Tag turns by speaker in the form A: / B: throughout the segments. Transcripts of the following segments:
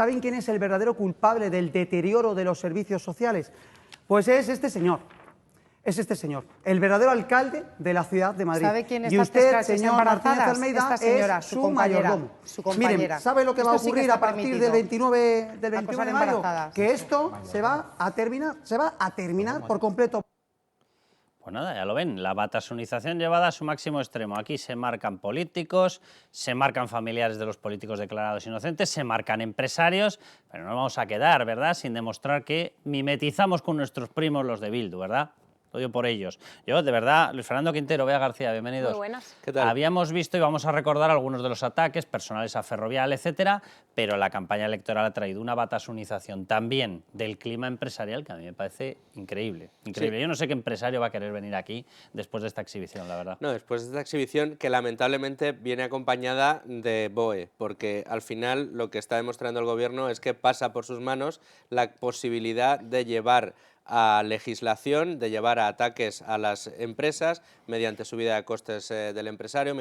A: ¿Saben quién es el verdadero culpable del deterioro de los servicios sociales? Pues es este señor. Es este señor, el verdadero alcalde de la ciudad de Madrid.
B: ¿Sabe quién
A: y usted, señor Martínez Almeida,
B: esta señora,
A: es su mayordomo. Miren, ¿sabe lo que va a ocurrir a partir del 29 de mayo? Que esto se va a terminar por completo.
C: Pues nada, ya lo ven, la batasunización llevada a su máximo extremo. Aquí se marcan políticos, se marcan familiares de los políticos declarados inocentes, se marcan empresarios, pero no vamos a quedar, ¿verdad?, sin demostrar que mimetizamos con nuestros primos los de Bildu, ¿verdad? Lo digo por ellos. Yo, de verdad, Luis Fernando Quintero, Bea García, bienvenidos.
D: Muy buenas.
C: ¿Qué tal? Habíamos visto y vamos a recordar algunos de los ataques personales a Ferrovial, etcétera, pero la campaña electoral ha traído una batasunización también del clima empresarial que a mí me parece increíble. Increíble. Sí. Yo no sé qué empresario va a querer venir aquí después de esta exhibición, la verdad.
E: No, después de esta exhibición que lamentablemente viene acompañada de BOE, porque al final lo que está demostrando el gobierno es que pasa por sus manos la posibilidad de llevar a legislación, de llevar a ataques a las empresas mediante subida de costes del empresario,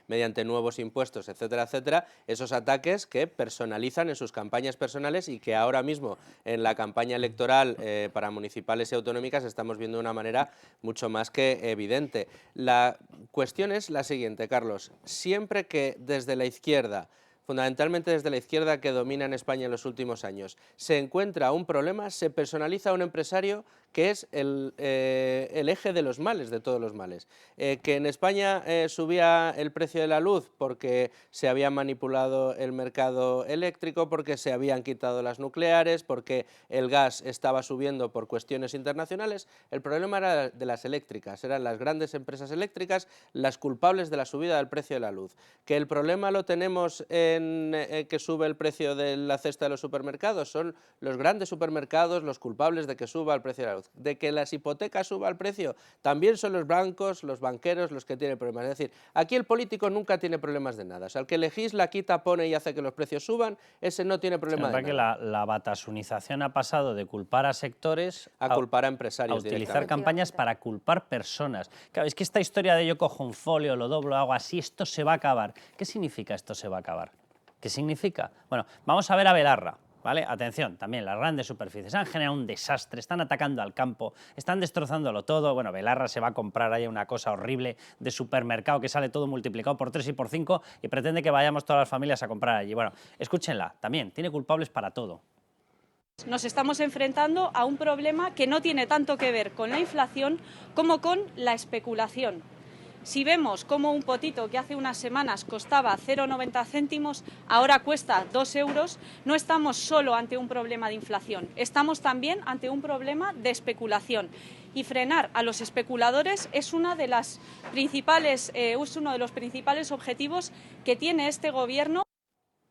E: mediante nuevos impuestos, etcétera, etcétera, esos ataques que personalizan en sus campañas personales y que ahora mismo en la campaña electoral para municipales y autonómicas estamos viendo de una manera mucho más que evidente. La cuestión es la siguiente, Carlos, siempre que desde la izquierda, fundamentalmente desde la izquierda que domina en España en los últimos años, se encuentra un problema, se personaliza a un empresario que es el eje de los males, de todos los males. Que en España subía el precio de la luz porque se había manipulado el mercado eléctrico, porque se habían quitado las nucleares, porque el gas estaba subiendo por cuestiones internacionales. El problema era de las eléctricas, eran las grandes empresas eléctricas las culpables de la subida del precio de la luz. Que el problema lo tenemos en que sube el precio de la cesta de los supermercados, son los grandes supermercados los culpables de que suba el precio de la luz. De que las hipotecas suba el precio, también son los bancos, los banqueros los que tienen problemas. Es decir, aquí el político nunca tiene problemas de nada. O sea, el que legisla, quita, pone y hace que los precios suban, ese no tiene problema de nada.
C: Que la batasunización ha pasado de culpar a sectores
E: a culpar a empresarios,
C: a utilizar campañas para culpar personas. Claro, es que esta historia de yo cojo un folio, lo doblo, hago así, esto se va a acabar. ¿Qué significa esto se va a acabar? ¿Qué significa? Bueno, vamos a ver a Belarra. ¿Vale? Atención, también las grandes superficies han generado un desastre, están atacando al campo, están destrozándolo todo. Bueno, Belarra se va a comprar ahí una cosa horrible de supermercado que sale todo multiplicado por 3 y por 5 y pretende que vayamos todas las familias a comprar allí. Bueno, escúchenla, también tiene culpables para todo.
F: Nos estamos enfrentando a un problema que no tiene tanto que ver con la inflación como con la especulación. Si vemos cómo un potito que hace unas semanas costaba 0,90 céntimos, ahora cuesta 2 euros, no estamos solo ante un problema de inflación, estamos también ante un problema de especulación. Y frenar a los especuladores es uno de los principales objetivos que tiene este gobierno.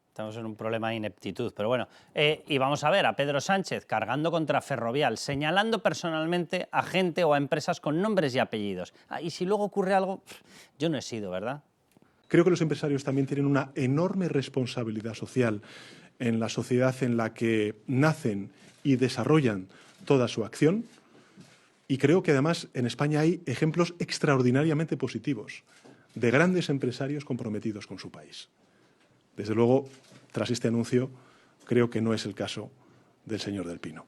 C: Estamos en un problema de ineptitud, pero bueno. Y vamos a ver a Pedro Sánchez cargando contra Ferrovial, señalando personalmente a gente o a empresas con nombres y apellidos. Y si luego ocurre algo, yo no he sido, ¿verdad?
G: Creo que los empresarios también tienen una enorme responsabilidad social en la sociedad en la que nacen y desarrollan toda su acción. Y creo que además en España hay ejemplos extraordinariamente positivos de grandes empresarios comprometidos con su país. Desde luego, tras este anuncio, creo que no es el caso del señor Del Pino.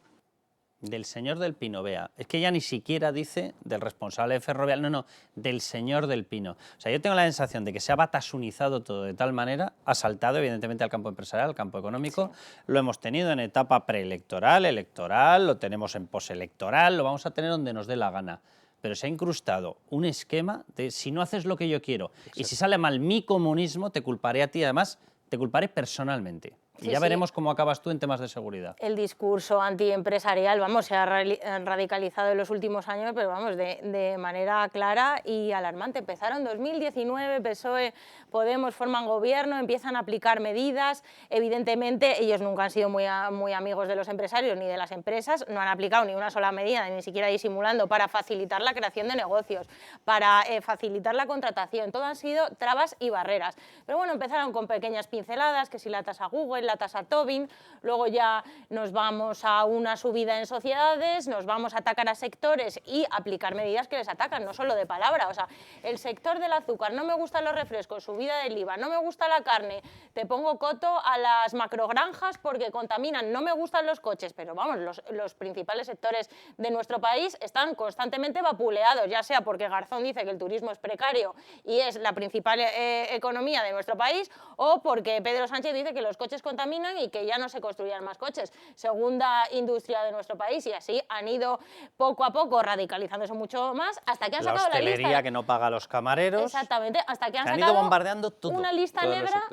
C: Del señor Del Pino, Bea. Es que ya ni siquiera dice del responsable de Ferrovial, no, del señor Del Pino. O sea, yo tengo la sensación de que se ha batasunizado todo de tal manera, ha saltado evidentemente al campo empresarial, al campo económico, sí. Lo hemos tenido en etapa preelectoral, electoral, lo tenemos en poselectoral, lo vamos a tener donde nos dé la gana. Pero se ha incrustado un esquema de si no haces lo que yo quiero. Exacto. Y si sale mal mi comunismo, te culparé a ti, además, te culparé personalmente. Y ya veremos cómo acabas tú en temas de seguridad.
D: El discurso antiempresarial, vamos, se ha radicalizado en los últimos años, pero vamos, de manera clara y alarmante. Empezaron en 2019, PSOE, Podemos forman gobierno, empiezan a aplicar medidas. Evidentemente, ellos nunca han sido muy amigos de los empresarios ni de las empresas, no han aplicado ni una sola medida, ni siquiera disimulando, para facilitar la creación de negocios, para facilitar la contratación. Todo han sido trabas y barreras. Pero bueno, empezaron con pequeñas pinceladas, que si la tasa Google, la tasa Tobin, luego ya nos vamos a una subida en sociedades, nos vamos a atacar a sectores y aplicar medidas que les atacan, no solo de palabra. O sea, el sector del azúcar, no me gustan los refrescos, subida del IVA, no me gusta la carne, te pongo coto a las macrogranjas porque contaminan, no me gustan los coches, pero vamos, los principales sectores de nuestro país están constantemente vapuleados, ya sea porque Garzón dice que el turismo es precario y es la principal economía de nuestro país, o porque Pedro Sánchez dice que los coches contaminan y que ya no se construyan más coches. Segunda industria de nuestro país, y así han ido poco a poco radicalizándose mucho más hasta que han sacado la lista.
C: La hostelería que no paga a los camareros.
D: Exactamente, hasta que han
C: ido
D: sacado
C: bombardeando todo.
D: una lista negra.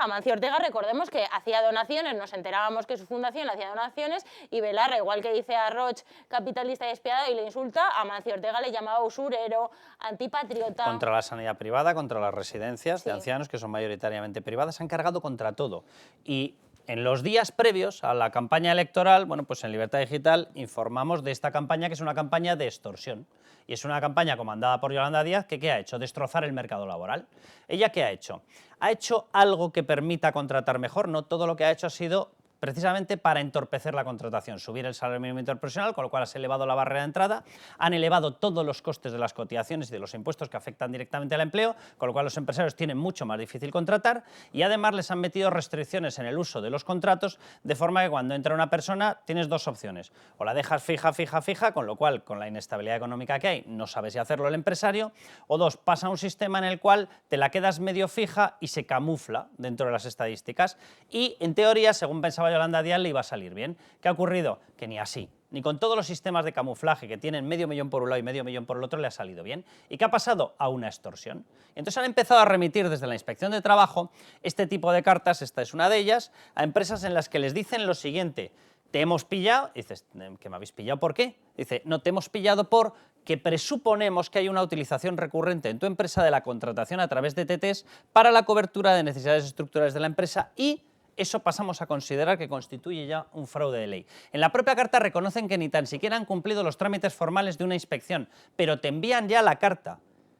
D: Amancio Ortega, recordemos que hacía donaciones, nos enterábamos que su fundación hacía donaciones, y Belarra, igual que dice a Roig capitalista y despiadado y le insulta, a Amancio Ortega le llamaba usurero, antipatriota.
C: Contra la sanidad privada, contra las residencias de ancianos, que son mayoritariamente privadas, se han cargado contra todo. Y en los días previos a la campaña electoral, bueno, pues en Libertad Digital informamos de esta campaña, que es una campaña de extorsión. Y es una campaña comandada por Yolanda Díaz, que ¿qué ha hecho? Destrozar el mercado laboral. ¿Ella qué ha hecho? ¿Ha hecho algo que permita contratar mejor? No, todo lo que ha hecho ha sido precisamente para entorpecer la contratación, subir el salario mínimo interprofesional, con lo cual has elevado la barrera de entrada, han elevado todos los costes de las cotizaciones y de los impuestos que afectan directamente al empleo, con lo cual los empresarios tienen mucho más difícil contratar, y además les han metido restricciones en el uso de los contratos, de forma que cuando entra una persona tienes dos opciones: o la dejas fija, con lo cual, con la inestabilidad económica que hay, no sabes si hacerlo el empresario, o dos, pasa a un sistema en el cual te la quedas medio fija y se camufla dentro de las estadísticas, y en teoría, según pensaba Yolanda Díaz, le iba a salir bien. ¿Qué ha ocurrido? Que ni así, ni con todos los sistemas de camuflaje que tienen medio millón por un lado y medio millón por el otro, le ha salido bien. ¿Y qué ha pasado? A una extorsión. Entonces han empezado a remitir desde la Inspección de Trabajo este tipo de cartas, esta es una de ellas, a empresas en las que les dicen lo siguiente: te hemos pillado. Y dices, ¿que me habéis pillado por qué? Dice, no, te hemos pillado por que presuponemos que hay una utilización recurrente en tu empresa de la contratación a través de TTs para la cobertura de necesidades estructurales de la empresa, y eso pasamos a considerar que constituye ya un fraude de ley. En la propia carta reconocen que ni tan siquiera han cumplido los trámites formales de una inspección, pero te envían ya la carta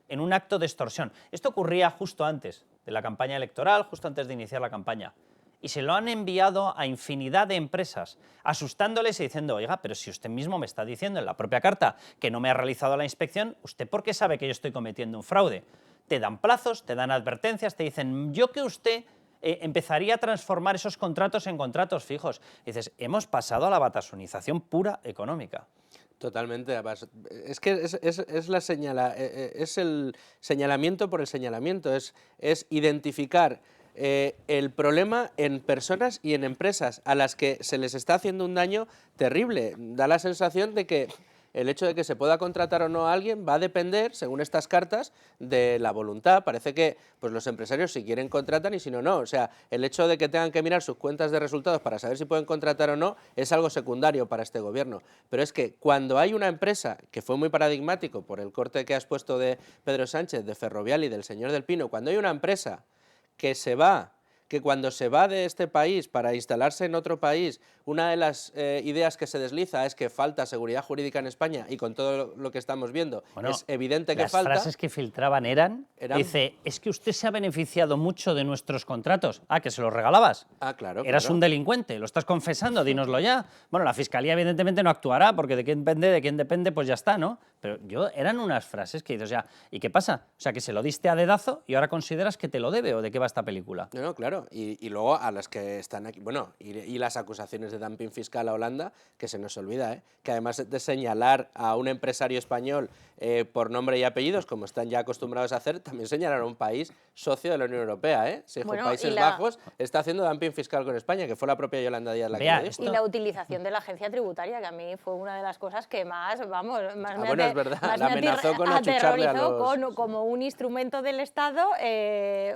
C: en un acto de extorsión. Esto ocurría justo antes de la campaña electoral, justo antes de iniciar la campaña. Y se lo han enviado a infinidad de empresas, asustándoles y diciendo, oiga, pero si usted mismo me está diciendo en la propia carta que no me ha realizado la inspección, ¿usted por qué sabe que yo estoy cometiendo un fraude? Te dan plazos, te dan advertencias, te dicen, yo que usted empezaría a transformar esos contratos en contratos fijos. Y dices, hemos pasado a la batasunización pura económica.
E: Totalmente. Es que es el señalamiento por el señalamiento, es identificar el problema en personas y en empresas a las que se les está haciendo un daño terrible. Da la sensación de que el hecho de que se pueda contratar o no a alguien va a depender, según estas cartas, de la voluntad. Parece que pues los empresarios, si quieren, contratan, y si no, no. O sea, el hecho de que tengan que mirar sus cuentas de resultados para saber si pueden contratar o no es algo secundario para este gobierno. Pero es que cuando hay una empresa, que fue muy paradigmático por el corte que has puesto de Pedro Sánchez, de Ferrovial y del señor del Pino, cuando hay una empresa que cuando se va de este país para instalarse en otro país, una de las ideas que se desliza es que falta seguridad jurídica en España, y con todo lo que estamos viendo es evidente que falta.
C: Las frases que filtraban eran, dice, es que usted se ha beneficiado mucho de nuestros contratos. Ah, ¿que se los regalabas?
E: Ah, claro.
C: Eras un delincuente, lo estás confesando, dínoslo ya. Bueno, la Fiscalía evidentemente no actuará, porque de quién depende, pues ya está, ¿no? Pero eran unas frases que dices, o sea, ¿y qué pasa? O sea, que se lo diste a dedazo y ahora consideras que te lo debe, ¿o de qué va esta película?
E: No, claro. Y luego a las que están aquí, bueno, y las acusaciones de dumping fiscal a Holanda, que se nos olvida, que además de señalar a un empresario español por nombre y apellidos, como están ya acostumbrados a hacer, también señalar a un país socio de la Unión Europea, Se dijo, Países Bajos está haciendo dumping fiscal con España, que fue la propia Yolanda Díaz la que lo dijo.
D: Y la utilización de la agencia tributaria, que a mí fue una de las cosas que más,
E: es verdad, la amenazó con achucharle a los...
D: como un instrumento del Estado,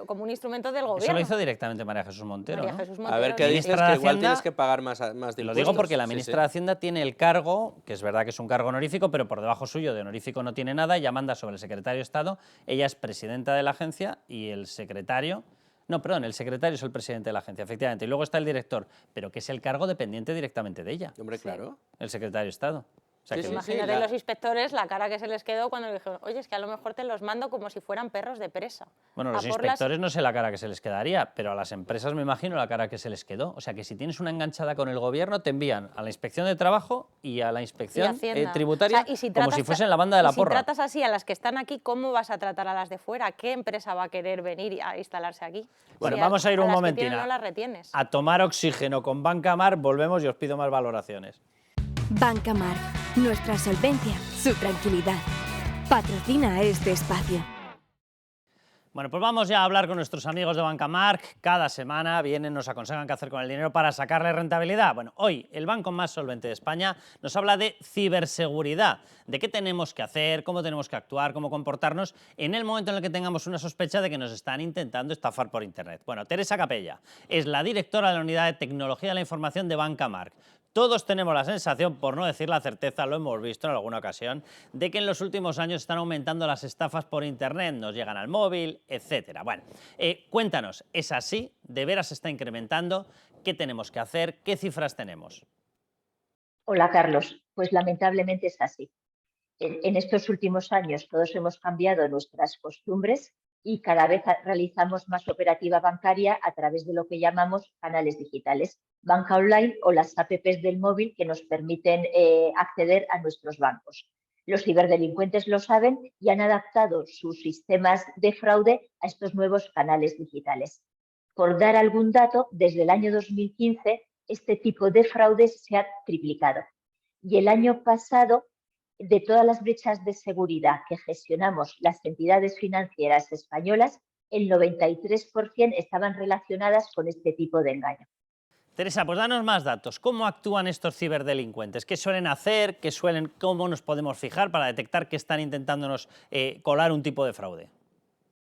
D: como un instrumento del gobierno.
C: Eso lo hizo directamente María Jesús Montero, ¿no?
D: Jesús Montero.
E: A ver qué dices, que igual tienes que pagar más de impuestos.
C: Lo digo porque la ministra de Hacienda tiene el cargo, que es verdad que es un cargo honorífico, pero por debajo suyo de honorífico no tiene nada, ella manda sobre el secretario de Estado, ella es presidenta de la agencia y el secretario... No, perdón, el secretario es el presidente de la agencia, efectivamente, y luego está el director, pero que es el cargo dependiente directamente de ella.
E: Hombre, claro.
C: El secretario de Estado. O sea,
E: Sí,
C: que-
D: Imagínate los inspectores la cara que se les quedó cuando le dijeron, oye, es que a lo mejor te los mando como si fueran perros de presa.
C: Bueno,
D: A
C: los
D: por las-
C: inspectores no sé la cara que se les quedaría, pero a las empresas me imagino la cara que se les quedó. O sea, que si tienes una enganchada con el gobierno, te envían a la inspección de trabajo y a la
D: y
C: inspección
D: Hacienda.
C: tributaria
D: O sea, y si
C: como
D: tratas
C: si fuesen la banda de la
D: si
C: porra.
D: tratas así a las que están aquí, ¿cómo vas a tratar a las de fuera? ¿Qué empresa va a querer venir a instalarse aquí?
C: Bueno,
D: Si
C: vamos a ir un
D: las que
C: momentín
D: tienen no las retienes.
C: a tomar oxígeno con Banca Mar, volvemos y os pido más valoraciones.
B: Banca Marc, nuestra solvencia, su tranquilidad. Patrocina este espacio.
C: Bueno, pues vamos ya a hablar con nuestros amigos de Banca Marc. Cada semana vienen, nos aconsejan qué hacer con el dinero para sacarle rentabilidad. Bueno, hoy el banco más solvente de España nos habla de ciberseguridad, de qué tenemos que hacer, cómo tenemos que actuar, cómo comportarnos en el momento en el que tengamos una sospecha de que nos están intentando estafar por Internet. Bueno, Teresa Capella es la directora de la Unidad de Tecnología de la Información de Banca Marc. Todos tenemos la sensación, por no decir la certeza, lo hemos visto en alguna ocasión, de que en los últimos años están aumentando las estafas por Internet, nos llegan al móvil, etcétera. Bueno, cuéntanos, ¿es así? ¿De veras se está incrementando? ¿Qué tenemos que hacer? ¿Qué cifras tenemos?
H: Hola, Carlos. Pues lamentablemente es así. En estos últimos años todos hemos cambiado nuestras costumbres y cada vez realizamos más operativa bancaria a través de lo que llamamos canales digitales, banca online o las apps del móvil que nos permiten acceder a nuestros bancos. Los ciberdelincuentes lo saben y han adaptado sus sistemas de fraude a estos nuevos canales digitales. Por dar algún dato, desde el año 2015 este tipo de fraudes se ha triplicado. Y el año pasado, de todas las brechas de seguridad que gestionamos las entidades financieras españolas, el 93% estaban relacionadas con este tipo de engaño.
C: Teresa, pues danos más datos. ¿Cómo actúan estos ciberdelincuentes? ¿Qué suelen hacer? ¿Cómo nos podemos fijar para detectar que están intentándonos colar un tipo de fraude?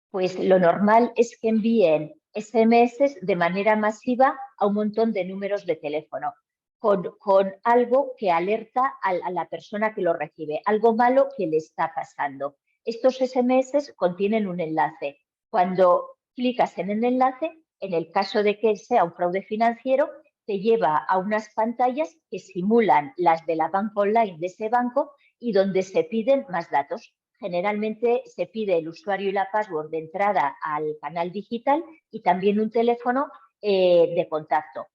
H: Pues lo normal es que envíen SMS de manera masiva a un montón de números de teléfono, con algo que alerta a la persona que lo recibe, algo malo que le está pasando. Estos SMS contienen un enlace. Cuando clicas en el enlace, en el caso de que sea un fraude financiero, te lleva a unas pantallas que simulan las de la banca online de ese banco y donde se piden más datos. Generalmente se pide el usuario y la password de entrada al canal digital y también un teléfono de contacto.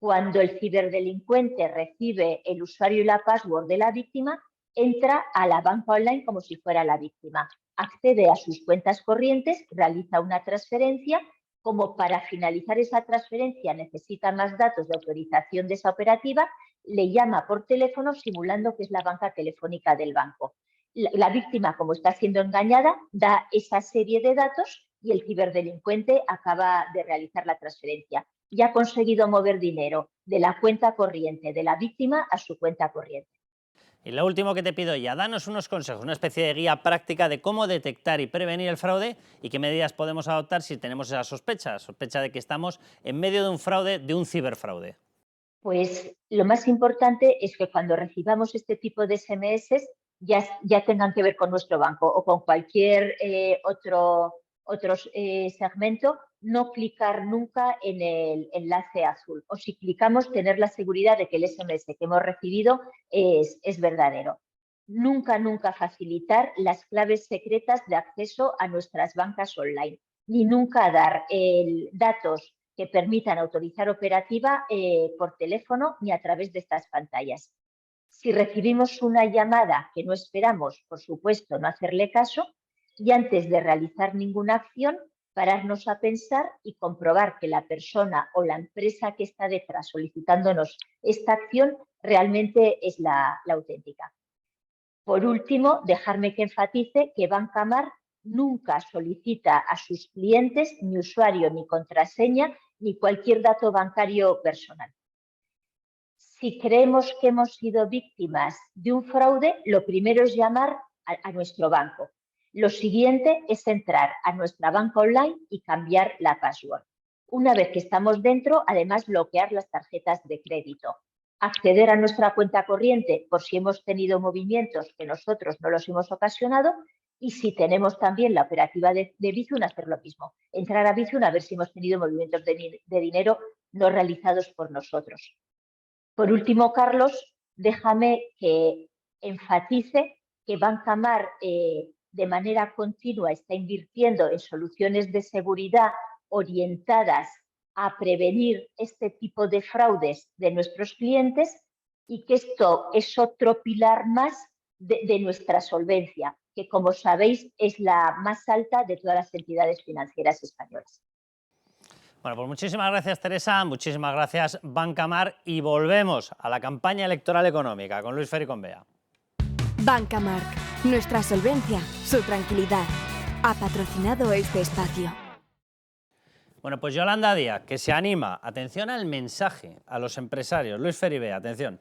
H: Cuando el ciberdelincuente recibe el usuario y la password de la víctima, entra a la banca online como si fuera la víctima. Accede a sus cuentas corrientes, realiza una transferencia. Como para finalizar esa transferencia necesita más datos de autorización de esa operativa, le llama por teléfono simulando que es la banca telefónica del banco. La víctima, como está siendo engañada, da esa serie de datos y el ciberdelincuente acaba de realizar la transferencia. Y ha conseguido mover dinero de la cuenta corriente de la víctima a su cuenta corriente.
C: Y lo último que te pido ya, danos unos consejos, una especie de guía práctica de cómo detectar y prevenir el fraude y qué medidas podemos adoptar si tenemos esa sospecha de que estamos en medio de un fraude, de un ciberfraude.
H: Pues lo más importante es que cuando recibamos este tipo de SMS ya tengan que ver con nuestro banco o con cualquier otro segmento, no clicar nunca en el enlace azul. O si clicamos, tener la seguridad de que el SMS que hemos recibido es verdadero. Nunca, nunca facilitar las claves secretas de acceso a nuestras bancas online, ni nunca dar datos que permitan autorizar operativa por teléfono ni a través de estas pantallas. Si recibimos una llamada que no esperamos, por supuesto, no hacerle caso y antes de realizar ninguna acción, pararnos a pensar y comprobar que la persona o la empresa que está detrás solicitándonos esta acción realmente es la auténtica. Por último, dejarme que enfatice que Banca Marc nunca solicita a sus clientes ni usuario ni contraseña ni cualquier dato bancario personal. Si creemos que hemos sido víctimas de un fraude, lo primero es llamar a nuestro banco. Lo siguiente es entrar a nuestra banca online y cambiar la password. Una vez que estamos dentro, además bloquear las tarjetas de crédito. Acceder a nuestra cuenta corriente por si hemos tenido movimientos que nosotros no los hemos ocasionado y si tenemos también la operativa de Bizum, hacer lo mismo. Entrar a Bizum a ver si hemos tenido movimientos de dinero no realizados por nosotros. Por último, Carlos, déjame que enfatice que Banca Mar de manera continua está invirtiendo en soluciones de seguridad orientadas a prevenir este tipo de fraudes de nuestros clientes y que esto es otro pilar más de nuestra solvencia, que como sabéis es la más alta de todas las entidades financieras españolas.
C: Bueno, pues muchísimas gracias, Teresa, muchísimas gracias, Banca Mar, y volvemos a la campaña electoral económica con Luis Fer y con Bea.
B: Banca Marc, nuestra solvencia, su tranquilidad. Ha patrocinado este espacio.
C: Bueno, pues Yolanda Díaz, que se anima, atención al mensaje a los empresarios. Luis Fer y Bea, atención.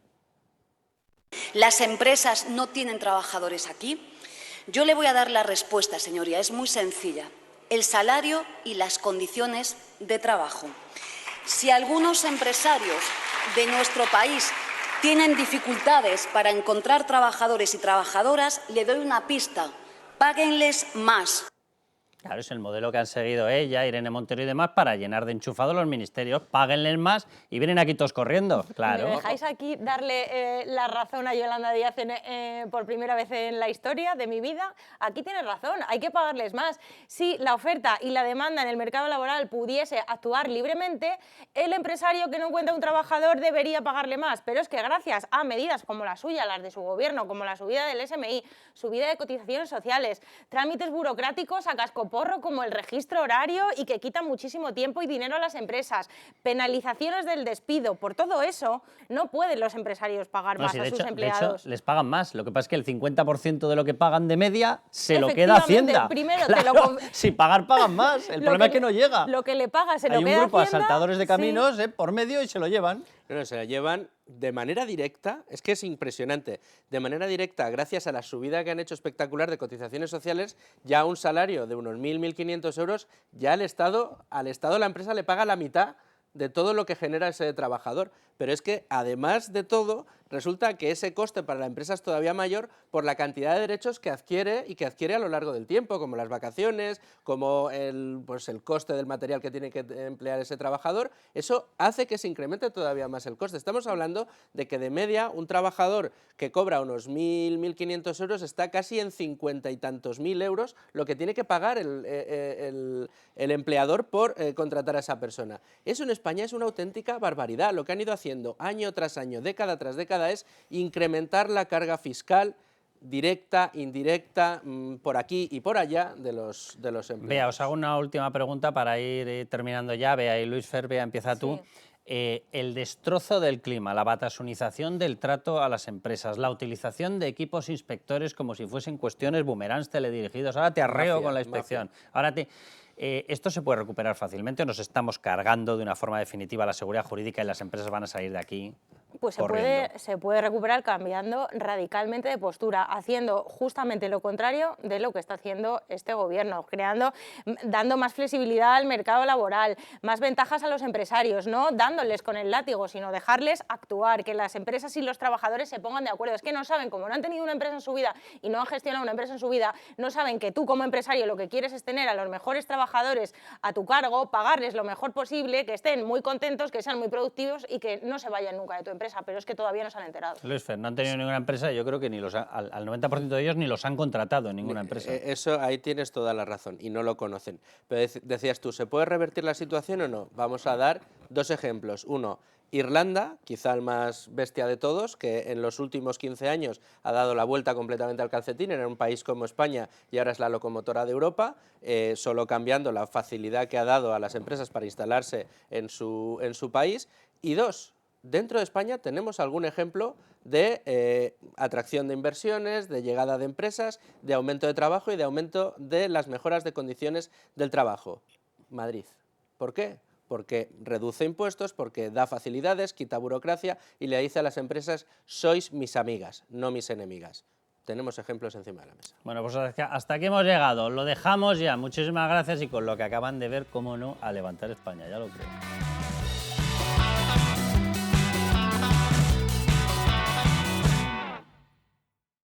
I: Las empresas no tienen trabajadores aquí. Yo le voy a dar la respuesta, señoría, es muy sencilla. El salario y las condiciones de trabajo. Si algunos empresarios de nuestro país tienen dificultades para encontrar trabajadores y trabajadoras, le doy una pista, páguenles más.
C: Claro, es el modelo que han seguido ella, Irene Montero y demás, para llenar de enchufados los ministerios. Páguenles más y vienen aquí todos corriendo, claro.
D: ¿Me dejáis aquí darle la razón a Yolanda Díaz por primera vez en la historia de mi vida? Aquí tiene razón, hay que pagarles más. Si la oferta y la demanda en el mercado laboral pudiese actuar libremente, el empresario que no encuentra un trabajador debería pagarle más. Pero es que gracias a medidas como la suya, las de su gobierno, como la subida del SMI, subida de cotizaciones sociales, trámites burocráticos a cascoporro como el registro horario y que quitan muchísimo tiempo y dinero a las empresas, penalizaciones del despido, por todo eso no pueden los empresarios pagar más a sus empleados.
C: De hecho, les pagan más, lo que pasa es que el 50% de lo que pagan de media se lo queda Hacienda.
D: Primero
C: claro, si pagan más, el problema es que no llega.
D: Lo que le paga se lo queda Hacienda.
C: Hay un grupo de asaltadores de caminos por medio y se lo llevan.
E: No, se la llevan de manera directa, es que es impresionante, de manera directa, gracias a la subida que han hecho espectacular de cotizaciones sociales, ya un salario de unos 1.500 euros, ya al Estado la empresa le paga la mitad de todo lo que genera ese trabajador. Pero es que, además de todo, resulta que ese coste para la empresa es todavía mayor por la cantidad de derechos que adquiere y que adquiere a lo largo del tiempo, como las vacaciones, como el coste del material que tiene que emplear ese trabajador. Eso hace que se incremente todavía más el coste. Estamos hablando de que de media un trabajador que cobra unos 1.500 euros está casi en 50 y tantos mil euros lo que tiene que pagar el empleador por contratar a esa persona. Eso en España es una auténtica barbaridad. Lo que han ido haciendo año tras año, década tras década, es incrementar la carga fiscal directa, indirecta, por aquí y por allá de los empleados.
C: Bea, os hago una última pregunta para ir terminando ya. Bea y Luis Fer, Bea, empieza tú. El destrozo del clima, la batasunización del trato a las empresas, la utilización de equipos inspectores como si fuesen cuestiones boomerangs teledirigidos. Ahora te arreo con la inspección. Ahora ¿esto se puede recuperar fácilmente o nos estamos cargando de una forma definitiva la seguridad jurídica y las empresas van a salir de aquí?
D: Pues se puede recuperar cambiando radicalmente de postura, haciendo justamente lo contrario de lo que está haciendo este gobierno, dando más flexibilidad al mercado laboral, más ventajas a los empresarios, no dándoles con el látigo, sino dejarles actuar, que las empresas y los trabajadores se pongan de acuerdo. Es que no saben, como no han tenido una empresa en su vida y no han gestionado una empresa en su vida, no saben que tú como empresario lo que quieres es tener a los mejores trabajadores a tu cargo, pagarles lo mejor posible, que estén muy contentos, que sean muy productivos y que no se vayan nunca de tu empresa. Pero es que todavía no se han enterado.
C: Luis Fer, no han tenido ninguna empresa, yo creo que ni al 90% de ellos ni los han contratado en ninguna empresa.
E: Eso, ahí tienes toda la razón, y no lo conocen. Pero decías tú, ¿se puede revertir la situación o no? Vamos a dar dos ejemplos. Uno, Irlanda, quizá el más bestia de todos, que en los últimos 15 años ha dado la vuelta completamente al calcetín, era un país como España y ahora es la locomotora de Europa, solo cambiando la facilidad que ha dado a las empresas para instalarse en su país. Y dos, dentro de España tenemos algún ejemplo de atracción de inversiones, de llegada de empresas, de aumento de trabajo y de aumento de las mejoras de condiciones del trabajo. Madrid. ¿Por qué? Porque reduce impuestos, porque da facilidades, quita burocracia y le dice a las empresas: sois mis amigas, no mis enemigas. Tenemos ejemplos encima de la mesa.
C: Bueno, pues hasta aquí hemos llegado, lo dejamos ya. Muchísimas gracias y con lo que acaban de ver, cómo no, a levantar España, ya lo creo.